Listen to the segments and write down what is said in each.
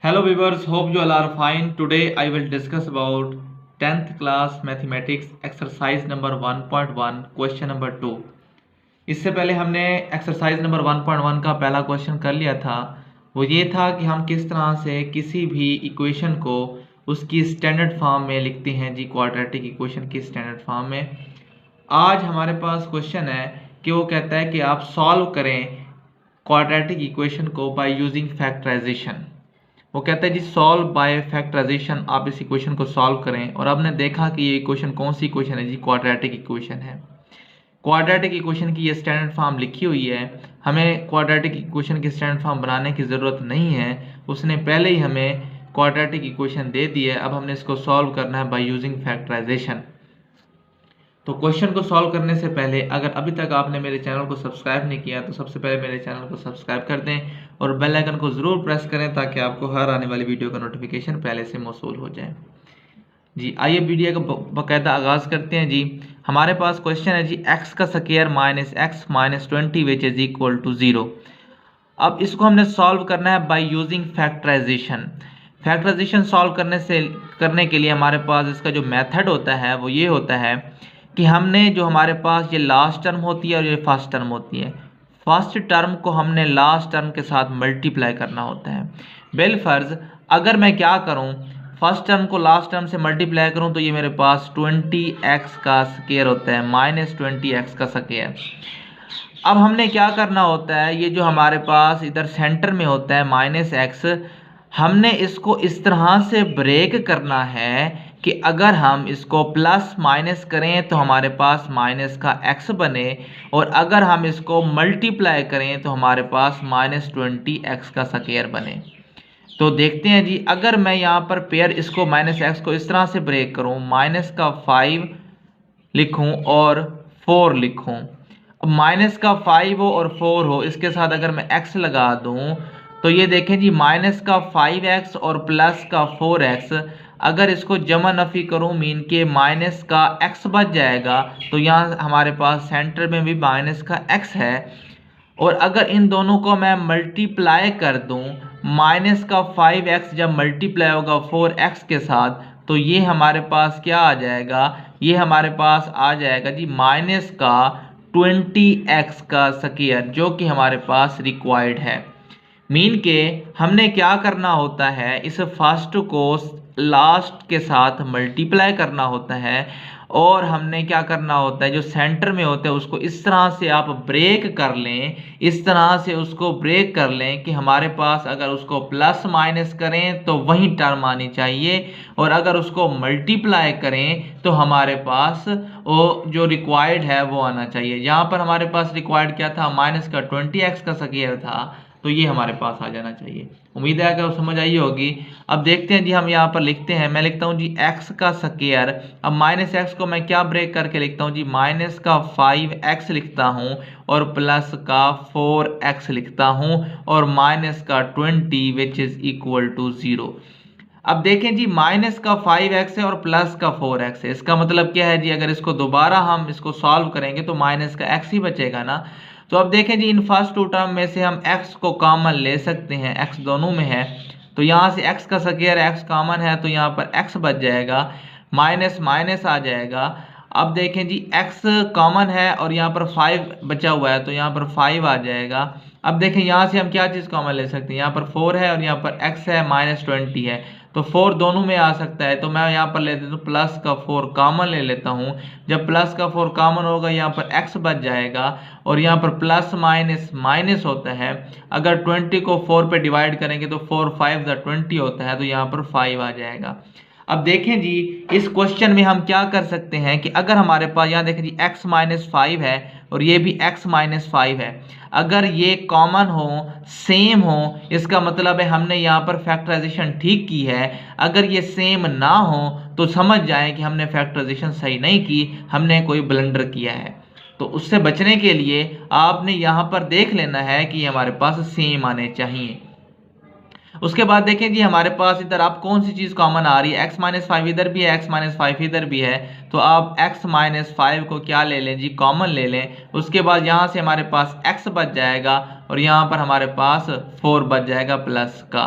Hello viewers, hope you all are fine. Today I will discuss about 10th class mathematics exercise number 1.1 question number 2. इससे पहले हमने exercise number 1.1 का पहला question कर लिया था। वो ये था कि हम किस तरह से किसी भी इक्वेशन को उसकी स्टैंडर्ड फॉर्म में लिखते हैं जी, क्वाड्रेटिक इक्वेशन की स्टैंडर्ड फॉर्म में। आज हमारे पास क्वेश्चन है कि वो कहता है कि आप सॉल्व करें क्वाड्रेटिक इक्वेशन को बाय यूजिंग फैक्टराइजेशन। वो कहता है जी सॉल्व बाय फैक्टराइजेशन, आप इस इक्वेशन को सॉल्व करें। और आपने देखा कि ये इक्वेशन कौन सी इक्वेशन है जी, क्वाड्रेटिक इक्वेशन है। क्वाड्रेटिक इक्वेशन की ये स्टैंडर्ड फॉर्म लिखी हुई है। हमें क्वाड्रेटिक इक्वेशन की स्टैंडर्ड फॉर्म बनाने की ज़रूरत नहीं है, उसने पहले ही हमें क्वाड्रेटिक इक्वेशन दे दी है। अब हमने इसको सॉल्व करना है बाय यूजिंग फैक्टराइजेशन। तो क्वेश्चन को सॉल्व करने से पहले अगर अभी तक आपने मेरे चैनल को सब्सक्राइब नहीं किया तो सबसे पहले मेरे चैनल को सब्सक्राइब कर दें और बेल आइकन को ज़रूर प्रेस करें ताकि आपको हर आने वाली वीडियो का नोटिफिकेशन पहले से मौसूल हो जाए। जी आइए वीडियो का बाकायदा आगाज़ करते हैं। जी हमारे पास क्वेश्चन है जी x का square minus x minus 20 which is equal to 0। अब इसको हमने सॉल्व करना है by using factorisation. Factorisation solve करने के लिए हमारे पास इसका जो मेथड होता है वो ये होता है कि हमने जो हमारे पास ये लास्ट टर्म होती है और ये फर्स्ट टर्म होती है, फर्स्ट टर्म को हमने लास्ट टर्म के साथ मल्टीप्लाई करना होता है। बिलफर्ज अगर मैं क्या करूं, फर्स्ट टर्म को लास्ट टर्म से मल्टीप्लाई करूं तो ये मेरे पास 20x का स्क्वायर होता है, माइनस 20x का स्क्वायर। अब हमने क्या करना होता है, ये जो हमारे पास इधर सेंटर में होता है माइनस x, हमने इसको इस तरह से ब्रेक करना है कि अगर हम इसको प्लस माइनस करें तो हमारे पास माइनस का x बने, और अगर हम इसको मल्टीप्लाई करें तो हमारे पास माइनस 20x का स्क्वायर बने। तो देखते हैं जी, अगर मैं यहाँ पर पेयर इसको माइनस x को इस तरह से ब्रेक करूँ, माइनस का 5 लिखूँ और 4 लिखूँ। अब माइनस का 5 हो और 4 हो, इसके साथ अगर मैं x लगा दूँ तो ये देखें जी माइनस का 5x और प्लस का 4x, अगर इसको जमा नफ़ी करूँ मीन के माइनस का x बच जाएगा। तो यहाँ हमारे पास सेंटर में भी माइनस का x है, और अगर इन दोनों को मैं मल्टीप्लाई कर दूँ, माइनस का 5x जब मल्टीप्लाई होगा 4x के साथ तो ये हमारे पास क्या आ जाएगा, ये हमारे पास आ जाएगा जी माइनस का 20x का स्क्वायर, जो कि हमारे पास रिक्वायर्ड है। मीन के हमने क्या करना होता है, इस फर्स्ट को लास्ट के साथ मल्टीप्लाई करना होता है, और हमने क्या करना होता है, जो सेंटर में होता है उसको इस तरह से आप ब्रेक कर लें, इस तरह से उसको ब्रेक कर लें कि हमारे पास अगर उसको प्लस माइनस करें तो वही टर्म आनी चाहिए, और अगर उसको मल्टीप्लाई करें तो हमारे पास वो जो रिक्वायर्ड है वो आना चाहिए। यहाँ पर हमारे पास रिक्वायर्ड क्या था, माइनस का 20x का स्क्वायर था, तो ये हमारे पास आ जाना चाहिए। उम्मीद है कि समझ आई होगी। अब देखते हैं जी, हम यहाँ पर लिखते हैं, मैं लिखता हूँ जी x का स्क्वायर। अब माइनस x को मैं क्या ब्रेक करके लिखता हूँ जी, माइनस का 5x लिखता हूँ और प्लस का 4x लिखता हूँ और माइनस का 20 विच इज इक्वल टू 0। अब देखें जी माइनस का 5x है और प्लस का 4x है, इसका मतलब क्या है जी, अगर इसको दोबारा हम इसको सॉल्व करेंगे तो माइनस का x ही बचेगा ना। तो अब देखें जी, इन फर्स्ट टू टर्म में से हम x को कॉमन ले सकते हैं, x दोनों में है तो यहाँ से x का स्क्वायर x कॉमन है तो यहाँ पर x बच जाएगा, माइनस माइनस आ जाएगा। अब देखें जी x कॉमन है और यहाँ पर 5 बचा हुआ है तो यहाँ पर 5 आ जाएगा। अब देखें यहाँ से हम क्या चीज़ कॉमन ले सकते हैं, यहाँ पर 4 है और यहाँ पर x है, माइनस 20 है तो 4 दोनों में आ सकता है। तो मैं यहाँ पर ले देता हूँ प्लस का 4 कॉमन ले लेता हूँ। जब प्लस का 4 कॉमन होगा यहाँ पर x बच जाएगा, और यहाँ पर प्लस माइनस माइनस होता है, अगर 20 को 4 पे डिवाइड करेंगे तो 4 5 20 होता है तो यहाँ पर 5 आ जाएगा। अब देखें जी, इस क्वेश्चन में हम क्या कर सकते हैं कि अगर हमारे पास यहाँ देखें जी x माइनस 5 है और ये भी x माइनस 5 है, अगर ये कॉमन हो सेम हो, इसका मतलब है हमने यहाँ पर फैक्टराइजेशन ठीक की है। अगर ये सेम ना हो तो समझ जाएं कि हमने फैक्टराइजेशन सही नहीं की, हमने कोई ब्लंडर किया है। तो उससे बचने के लिए आपने यहाँ पर देख लेना है कि हमारे पास सेम आने चाहिए। उसके बाद देखें जी, हमारे पास इधर आप कौन सी चीज़ कॉमन आ रही है, x माइनस 5 इधर भी है, x माइनस 5 इधर भी है, तो आप x माइनस 5 को क्या ले लें जी, कॉमन ले लें। उसके बाद यहाँ से हमारे पास x बच जाएगा और यहाँ पर हमारे पास 4 बच जाएगा प्लस का।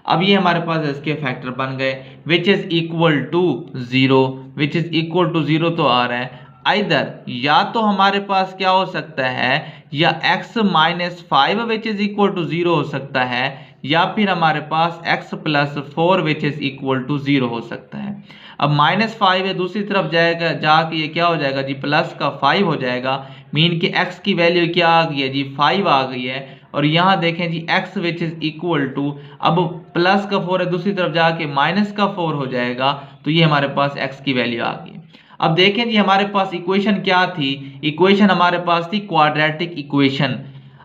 अब ये हमारे पास इसके फैक्टर बन गए, which is equal to 0, which is equal to 0 तो आ रहा है। इधर या तो हमारे पास क्या हो सकता है, या x minus 5 which is equal to 0 हो सकता है, या फिर हमारे पास x plus 4 which is equal to 0 हो सकता है। अब -5 है, दूसरी तरफ जाएगा, जाके ये क्या हो जाएगा जी, प्लस का 5 हो जाएगा। मीन कि x की वैल्यू क्या आ गई है जी, 5 आ गई है। और यहाँ देखें जी x which is equal to, अब प्लस का 4 है, दूसरी तरफ जाके माइनस का 4 हो जाएगा। तो ये हमारे पास x की वैल्यू आ गई। अब देखें जी हमारे पास इक्वेशन क्या थी, इक्वेशन हमारे पास थी क्वाड्रेटिक इक्वेशन।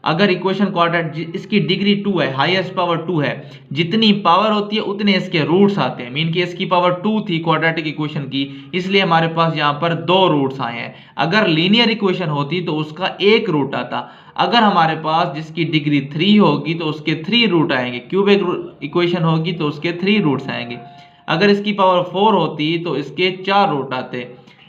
अगर इक्वेशन क्वाड्रेटिक, इसकी डिग्री 2 है, हाईएस्ट पावर 2 है, जितनी पावर होती है उतने इसके रूट्स आते हैं। मीन कि इसकी पावर 2 थी क्वाड्रेटिक इक्वेशन की, इसलिए हमारे पास यहाँ पर 2 रूट्स आए हैं। अगर लीनियर इक्वेशन होती तो उसका एक रूट आता। अगर हमारे पास जिसकी डिग्री 3 होगी तो उसके 3 रूट आएंगे, क्यूबिक इक्वेशन होगी तो उसके 3 रूट्स आएंगे। अगर इसकी पावर 4 होती तो इसके 4 रूट आते।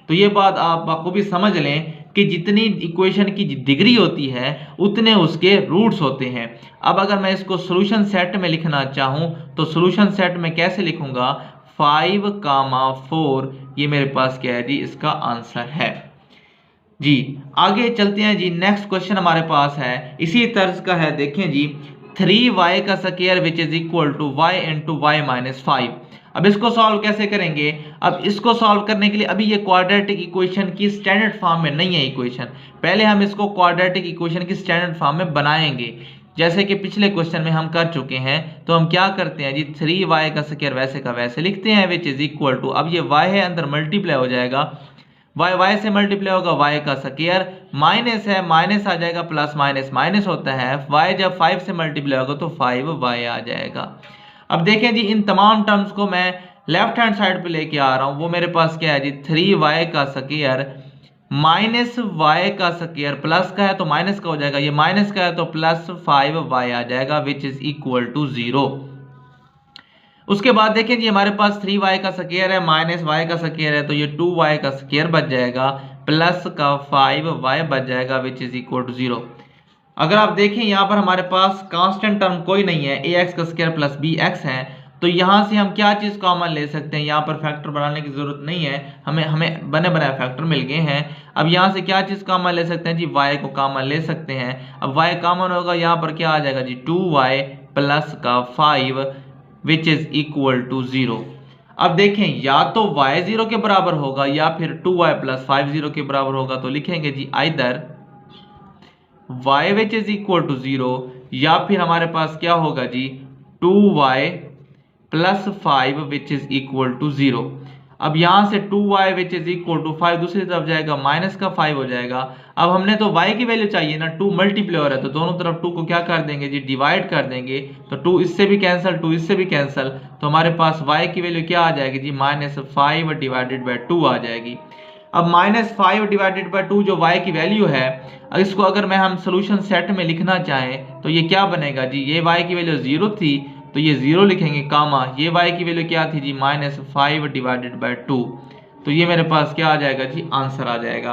तो ये बात आप भी समझ लें कि जितनी इक्वेशन की डिग्री होती है उतने उसके रूट्स होते हैं। अब अगर मैं इसको सॉल्यूशन सेट में लिखना चाहूं तो सॉल्यूशन सेट में कैसे लिखूंगा, 5, 4, ये मेरे पास क्या है जी, इसका आंसर है जी। आगे चलते हैं जी, नेक्स्ट क्वेश्चन हमारे पास है इसी तर्ज का है। देखें जी, 3y का square which is equal to y into y minus 5। अब इसको सॉल्व कैसे करेंगे, अब इसको सॉल्व करने के लिए अभी ये क्वाड्रेटिक इक्वेशन की स्टैंडर्ड फॉर्म में नहीं है इक्वेशन, पहले हम इसको क्वाड्रेटिक इक्वेशन की स्टैंडर्ड फॉर्म में बनाएंगे, जैसे कि पिछले क्वेश्चन में हम कर चुके हैं। तो हम क्या करते हैं जी, 3y का स्क्वायर वैसे का वैसे लिखते हैं, विच इज इक्वल टू, अब ये y है अंदर मल्टीप्लाई हो जाएगा, y से मल्टीप्लाई होगा y का स्क्वायर, माइनस है माइनस आ जाएगा, प्लस माइनस माइनस होता है, y जब 5 से मल्टीप्लाई होगा तो 5y आ जाएगा। अब देखें जी, इन तमाम टर्म्स को मैं लेफ्ट हैंड साइड पे लेके आ रहा हूं, वो मेरे पास क्या है जी, 3y का स्क्वायर माइनस y का स्क्वायर, प्लस का है तो माइनस का हो जाएगा, ये माइनस का है तो प्लस 5y आ जाएगा, विच इज इक्वल टू 0। उसके बाद देखें जी हमारे पास 3y का स्क्वायर है माइनस y का स्क्वायर है, तो ये 2y का स्क्वायर बच जाएगा, प्लस का 5y बच जाएगा, विच इज इक्वल टू 0। अगर आप देखें यहाँ पर हमारे पास कांस्टेंट टर्म कोई नहीं है, ax का स्क्वायर प्लस bx है, तो यहाँ से हम क्या चीज कॉमन ले सकते हैं, यहाँ पर फैक्टर बनाने की जरूरत नहीं है, हमें बने बनाए फैक्टर मिल गए हैं। अब यहाँ से क्या चीज कॉमन ले सकते हैं जी, y को कॉमन ले सकते हैं। अब y कॉमन होगा, यहाँ पर क्या आ जाएगा जी, 2y प्लस का 5 विच इज इक्वल टू 0। अब देखें या तो y 0 के बराबर होगा या फिर 2y प्लस 5 0 के बराबर होगा, तो लिखेंगे जी either y which is equal to 0 या फिर हमारे पास क्या होगा जी, 2y plus 5 which is equal to 0। अब यहां से 2y which is equal to 5 दूसरी तरफ जाएगा, माइनस का 5 हो जाएगा। अब हमने तो y की वैल्यू चाहिए ना, 2 मल्टीप्लाई हो रहा है तो दोनों तरफ 2 को क्या कर देंगे जी, डिवाइड कर देंगे, तो 2 इससे भी कैंसिल, 2 इससे भी कैंसिल, तो हमारे पास y की वैल्यू क्या आ जाएगी जी, -5 डिवाइडेड बाय 2 आ जाएगी। अब -5 डिवाइडेड बाय 2 जो y की वैल्यू है, इसको अगर मैं हम सोल्यूशन सेट में लिखना चाहें तो ये क्या बनेगा जी, ये y की वैल्यू 0 थी तो ये 0 लिखेंगे, कामा ये y की वैल्यू क्या थी जी, -5 डिवाइडेड बाय 2, तो ये मेरे पास क्या आ जाएगा जी, आंसर आ जाएगा।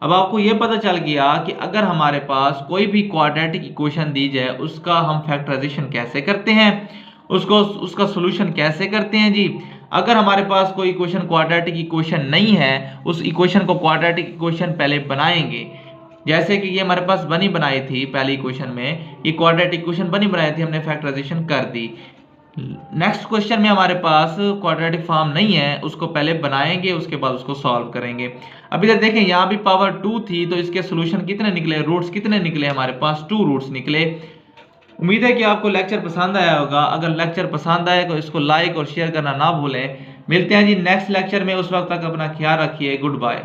अब आपको ये पता चल गया कि अगर हमारे पास कोई भी क्वाड्रेटिक इक्वेशन दी जाए उसका हम फैक्टराइजेशन कैसे करते हैं, उसका सोल्यूशन कैसे करते हैं जी। अगर हमारे पास कोई इक्वेशन क्वाड्रेटिक इक्वेशन नहीं है, उस इक्वेशन को क्वाड्रेटिक इक्वेशन पहले बनाएंगे, जैसे कि ये हमारे पास बनी बनाई थी पहली इक्वेशन में, ये क्वाड्रेटिक इक्वेशन बनी बनाई थी, हमने फैक्टराइजेशन कर दी। नेक्स्ट क्वेश्चन में हमारे पास क्वाड्रेटिक फॉर्म नहीं है, उसको पहले बनाएंगे उसके बाद उसको सॉल्व करेंगे। अब इधर देखें यहाँ भी पावर 2 थी तो इसके सोल्यूशन कितने निकले, रूट्स कितने निकले, हमारे पास 2 रूट्स निकले। उम्मीद है कि आपको लेक्चर पसंद आया होगा। अगर लेक्चर पसंद आए तो इसको लाइक और शेयर करना ना भूलें। मिलते हैं जी नेक्स्ट लेक्चर में, उस वक्त तक अपना ख्याल रखिए। Good bye.